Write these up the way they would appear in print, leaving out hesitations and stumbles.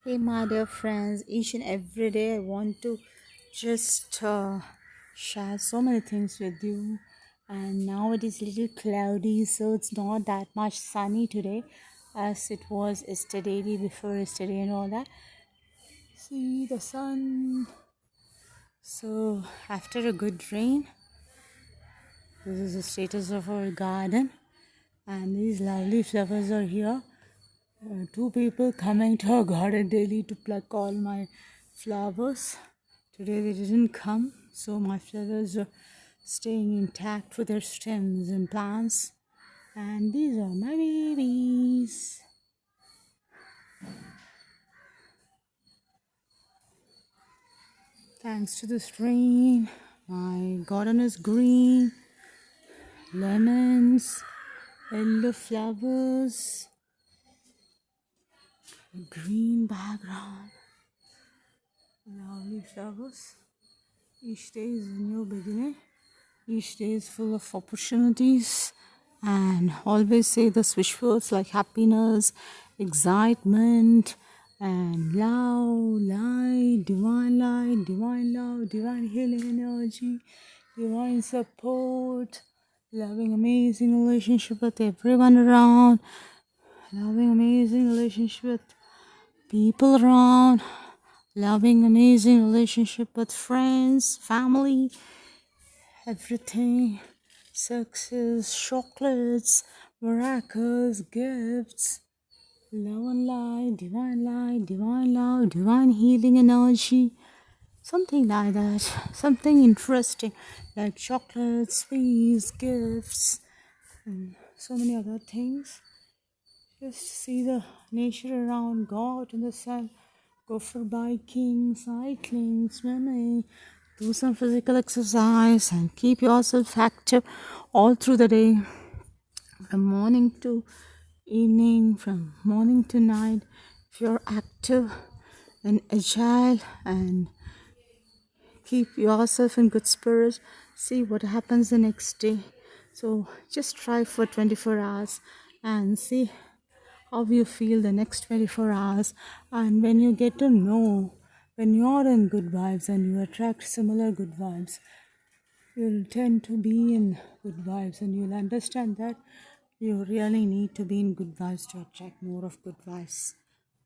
Hey, my dear friends, each and every day I want to just share so many things with you. And now it is a little cloudy, so it's not that much sunny today as it was yesterday, day before yesterday, and all that. See the sun. So, after a good rain, this is the status of our garden, and these lovely flowers are here. Two people coming to our garden daily to pluck all my flowers. Today they didn't come, so my flowers are staying intact with their stems and plants. And these are my babies. Thanks to this rain, my garden is green, lemons, yellow flowers, green background, lovely flowers. Each day is a new beginning. Each day is full of opportunities, and always say the swish words like happiness, excitement, and light, divine love, divine healing energy, divine support, loving amazing relationship with everyone around, loving amazing relationship with people around, loving amazing relationship with friends, family, everything, success, chocolates, miracles, gifts, love and light, divine love, divine healing energy, something like that, something interesting like chocolates, sweets, gifts, and so many other things. Just see the nature around, go out in the sun, go for biking, cycling, swimming, do some physical exercise, and keep yourself active all through the day, from morning to evening, from morning to night. If you're active and agile and keep yourself in good spirits, see what happens the next day. So just try for 24 hours and see how you feel the next 24 hours. And when you get to know, when you're in good vibes and you attract similar good vibes, you'll tend to be in good vibes, and you'll understand that you really need to be in good vibes to attract more of good vibes.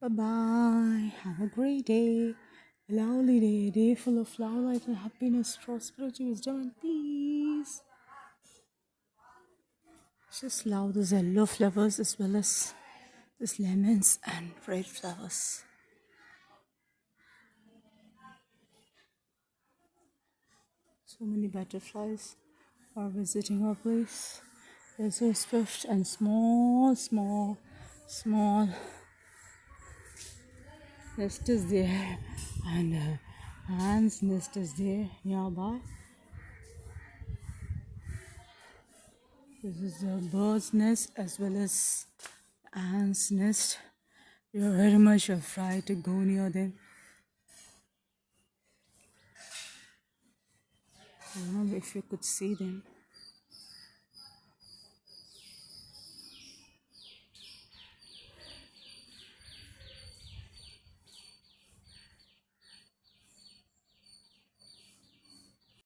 Bye bye. Have a great day. A lovely day. A day full of love, light, and happiness, prosperity, wisdom, and peace. Just love those yellow flowers as well as these lemons and red flowers. So many butterflies are visiting our place. They're so swift and small. Nest is there, and ants nest is there nearby. This is a bird's nest as well as ants nest. You're very much afraid to go near them. I don't know if you could see them.